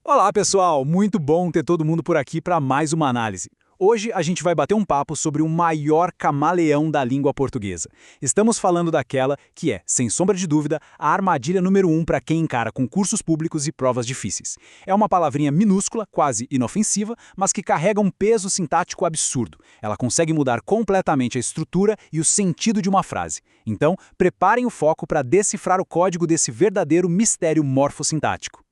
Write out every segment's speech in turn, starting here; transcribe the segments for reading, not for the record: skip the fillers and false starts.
Olá, pessoal! Muito bom ter todo mundo por aqui para mais uma análise. Hoje a gente vai bater um papo sobre o maior camaleão da língua portuguesa. Estamos falando daquela que é, sem sombra de dúvida, a armadilha número 1 para quem encara concursos públicos e provas difíceis. É uma palavrinha minúscula, quase inofensiva, mas que carrega um peso sintático absurdo. Ela consegue mudar completamente a estrutura e o sentido de uma frase. Então, preparem o foco para decifrar o código desse verdadeiro mistério morfossintático.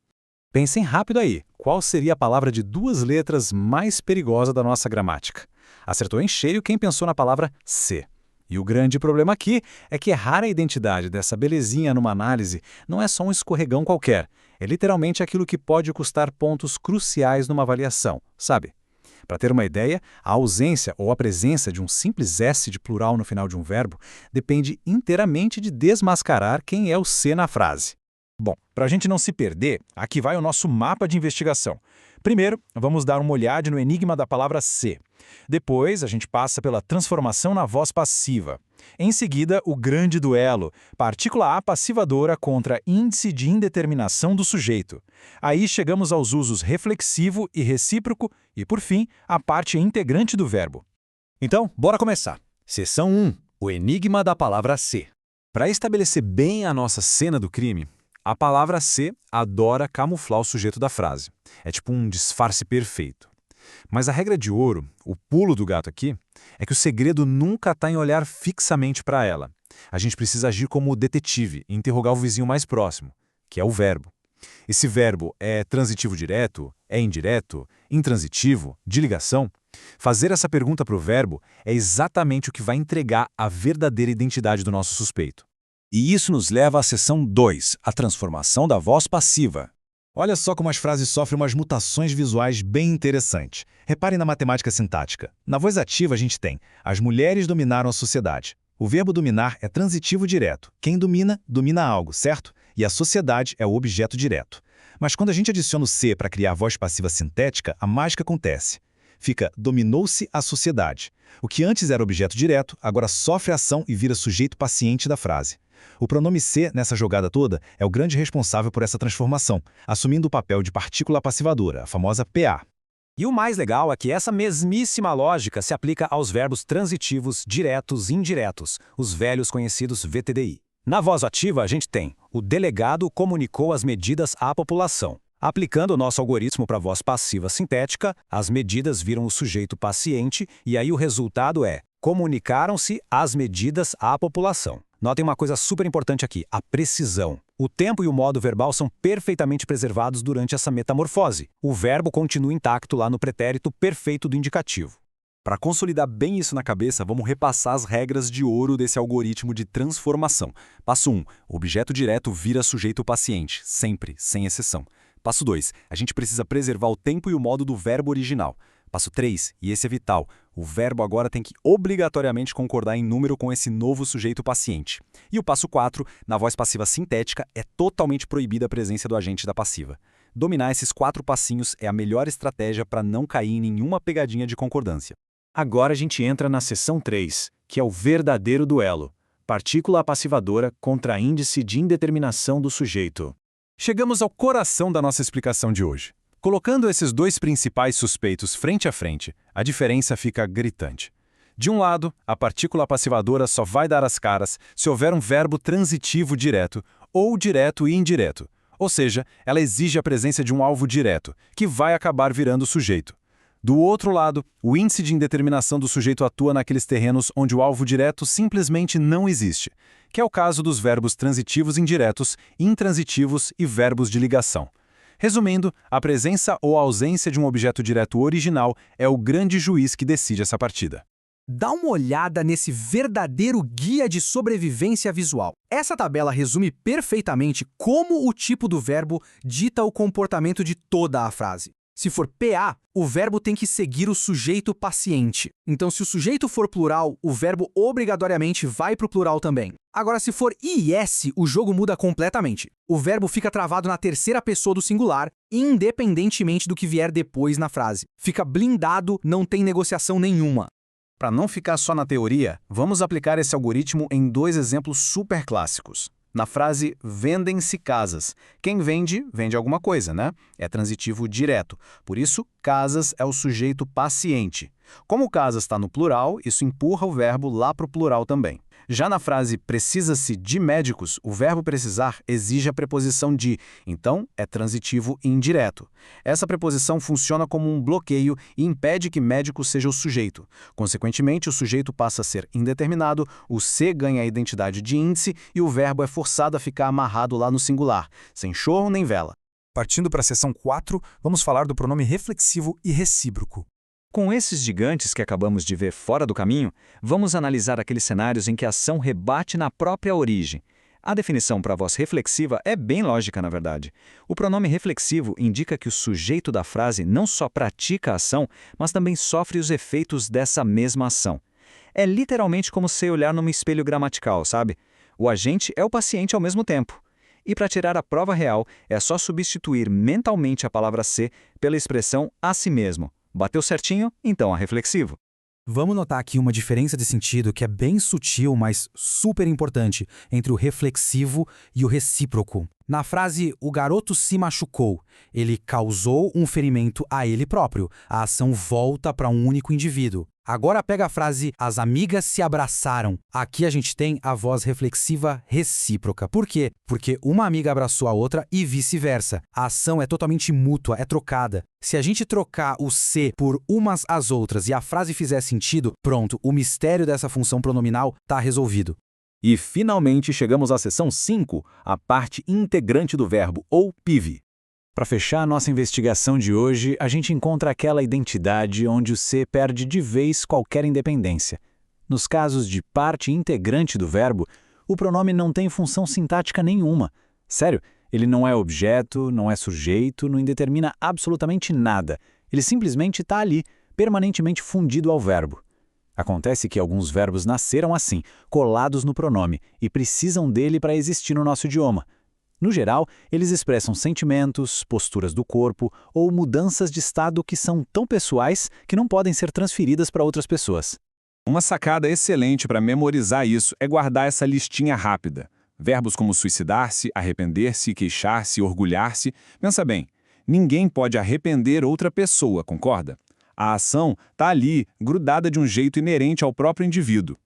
Pensem rápido aí, qual seria a palavra de duas letras mais perigosa da nossa gramática? Acertou em cheio quem pensou na palavra ser. E o grande problema aqui é que errar a identidade dessa belezinha numa análise não é só um escorregão qualquer, é literalmente aquilo que pode custar pontos cruciais numa avaliação, sabe? Para ter uma ideia, a ausência ou a presença de um simples S de plural no final de um verbo depende inteiramente de desmascarar quem é o ser na frase. Bom, para a gente não se perder, aqui vai o nosso mapa de investigação. Primeiro, vamos dar uma olhada no enigma da palavra ser. Depois, a gente passa pela transformação na voz passiva. Em seguida, o grande duelo, partícula A passivadora contra índice de indeterminação do sujeito. Aí chegamos aos usos reflexivo e recíproco e, por fim, a parte integrante do verbo. Então, bora começar. Seção 1. O enigma da palavra ser. Para estabelecer bem a nossa cena do crime, a palavra ser adora camuflar o sujeito da frase. É tipo um disfarce perfeito. Mas a regra de ouro, o pulo do gato aqui, é que o segredo nunca está em olhar fixamente para ela. A gente precisa agir como detetive e interrogar o vizinho mais próximo, que é o verbo. Esse verbo é transitivo direto, é indireto, intransitivo, de ligação? Fazer essa pergunta para o verbo é exatamente o que vai entregar a verdadeira identidade do nosso suspeito. E isso nos leva à seção 2, a transformação da voz passiva. Olha só como as frases sofrem umas mutações visuais bem interessantes. Reparem na matemática sintática. Na voz ativa a gente tem: as mulheres dominaram a sociedade. O verbo dominar é transitivo direto. Quem domina, domina algo, certo? E a sociedade é o objeto direto. Mas quando a gente adiciona o ser para criar a voz passiva sintética, a mágica acontece. Fica dominou-se a sociedade. O que antes era objeto direto, agora sofre ação e vira sujeito paciente da frase. O pronome ser nessa jogada toda é o grande responsável por essa transformação, assumindo o papel de partícula passivadora, a famosa PA. E o mais legal é que essa mesmíssima lógica se aplica aos verbos transitivos, diretos e indiretos, os velhos conhecidos VTDI. Na voz ativa a gente tem: o delegado comunicou as medidas à população. Aplicando o nosso algoritmo para a voz passiva sintética, as medidas viram o sujeito paciente e aí o resultado é: comunicaram-se as medidas à população. Notem uma coisa super importante aqui, a precisão. O tempo e o modo verbal são perfeitamente preservados durante essa metamorfose. O verbo continua intacto lá no pretérito perfeito do indicativo. Para consolidar bem isso na cabeça, vamos repassar as regras de ouro desse algoritmo de transformação. Passo 1. Objeto direto vira sujeito paciente, sempre, sem exceção. Passo 2. A gente precisa preservar o tempo e o modo do verbo original. Passo 3, e esse é vital, o verbo agora tem que obrigatoriamente concordar em número com esse novo sujeito paciente. E o passo 4, na voz passiva sintética, é totalmente proibida a presença do agente da passiva. Dominar esses 4 passinhos é a melhor estratégia para não cair em nenhuma pegadinha de concordância. Agora a gente entra na seção 3, que é o verdadeiro duelo. Partícula passivadora contra índice de indeterminação do sujeito. Chegamos ao coração da nossa explicação de hoje. Colocando esses dois principais suspeitos frente a frente, a diferença fica gritante. De um lado, a partícula passivadora só vai dar as caras se houver um verbo transitivo direto ou direto e indireto, ou seja, ela exige a presença de um alvo direto, que vai acabar virando sujeito. Do outro lado, o índice de indeterminação do sujeito atua naqueles terrenos onde o alvo direto simplesmente não existe, que é o caso dos verbos transitivos indiretos, intransitivos e verbos de ligação. Resumindo, a presença ou a ausência de um objeto direto original é o grande juiz que decide essa partida. Dá uma olhada nesse verdadeiro guia de sobrevivência visual. Essa tabela resume perfeitamente como o tipo do verbo dita o comportamento de toda a frase. Se for PA, o verbo tem que seguir o sujeito paciente. Então, se o sujeito for plural, o verbo obrigatoriamente vai para o plural também. Agora, se for IS, o jogo muda completamente. O verbo fica travado na terceira pessoa do singular, independentemente do que vier depois na frase. Fica blindado, não tem negociação nenhuma. Para não ficar só na teoria, vamos aplicar esse algoritmo em 2 exemplos super clássicos. Na frase vendem-se casas. Quem vende, vende alguma coisa, né? É transitivo direto. Por isso, casas é o sujeito paciente. Como casas está no plural, isso empurra o verbo lá para o plural também. Já na frase precisa-se de médicos, o verbo precisar exige a preposição de, então é transitivo indireto. Essa preposição funciona como um bloqueio e impede que médico seja o sujeito. Consequentemente, o sujeito passa a ser indeterminado, o se ganha a identidade de índice e o verbo é forçado a ficar amarrado lá no singular, sem chorro nem vela. Partindo para a seção 4, vamos falar do pronome reflexivo e recíproco. Com esses gigantes que acabamos de ver fora do caminho, vamos analisar aqueles cenários em que a ação rebate na própria origem. A definição para a voz reflexiva é bem lógica, na verdade. O pronome reflexivo indica que o sujeito da frase não só pratica a ação, mas também sofre os efeitos dessa mesma ação. É literalmente como se olhar num espelho gramatical, sabe? O agente é o paciente ao mesmo tempo. E para tirar a prova real, é só substituir mentalmente a palavra ser pela expressão a si mesmo. Bateu certinho? Então é reflexivo. Vamos notar aqui uma diferença de sentido que é bem sutil, mas super importante, entre o reflexivo e o recíproco. Na frase, o garoto se machucou, ele causou um ferimento a ele próprio. A ação volta para um único indivíduo. Agora pega a frase, as amigas se abraçaram. Aqui a gente tem a voz reflexiva recíproca. Por quê? Porque uma amiga abraçou a outra e vice-versa. A ação é totalmente mútua, é trocada. Se a gente trocar o se por umas às outras e a frase fizer sentido, pronto, o mistério dessa função pronominal está resolvido. E finalmente chegamos à seção 5, a parte integrante do verbo, ou PIV. Para fechar a nossa investigação de hoje, a gente encontra aquela identidade onde o se perde de vez qualquer independência. Nos casos de parte integrante do verbo, o pronome não tem função sintática nenhuma. Sério, ele não é objeto, não é sujeito, não indetermina absolutamente nada. Ele simplesmente está ali, permanentemente fundido ao verbo. Acontece que alguns verbos nasceram assim, colados no pronome, e precisam dele para existir no nosso idioma. No geral, eles expressam sentimentos, posturas do corpo ou mudanças de estado que são tão pessoais que não podem ser transferidas para outras pessoas. Uma sacada excelente para memorizar isso é guardar essa listinha rápida. Verbos como suicidar-se, arrepender-se, queixar-se, orgulhar-se. Pensa bem, ninguém pode arrepender outra pessoa, concorda? A ação está ali, grudada de um jeito inerente ao próprio indivíduo.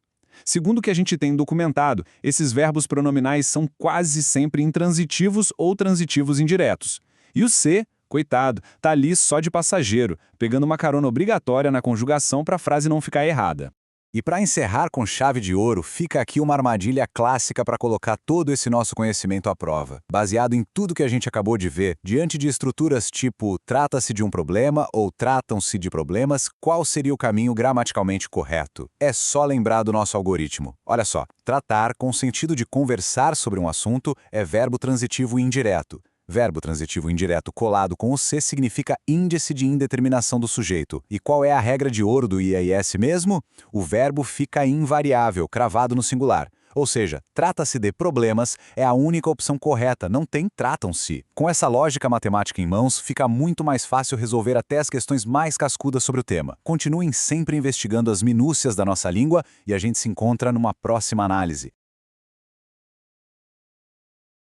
Segundo o que a gente tem documentado, esses verbos pronominais são quase sempre intransitivos ou transitivos indiretos. E o ser, coitado, está ali só de passageiro, pegando uma carona obrigatória na conjugação para a frase não ficar errada. E para encerrar com chave de ouro, fica aqui uma armadilha clássica para colocar todo esse nosso conhecimento à prova. Baseado em tudo que a gente acabou de ver, diante de estruturas tipo trata-se de um problema ou tratam-se de problemas, qual seria o caminho gramaticalmente correto? É só lembrar do nosso algoritmo. Olha só, tratar com o sentido de conversar sobre um assunto é verbo transitivo indireto. Verbo transitivo indireto colado com o se significa índice de indeterminação do sujeito. E qual é a regra de ouro do IAS mesmo? O verbo fica invariável, cravado no singular. Ou seja, trata-se de problemas é a única opção correta, não tem tratam-se. Com essa lógica matemática em mãos, fica muito mais fácil resolver até as questões mais cascudas sobre o tema. Continuem sempre investigando as minúcias da nossa língua e a gente se encontra numa próxima análise.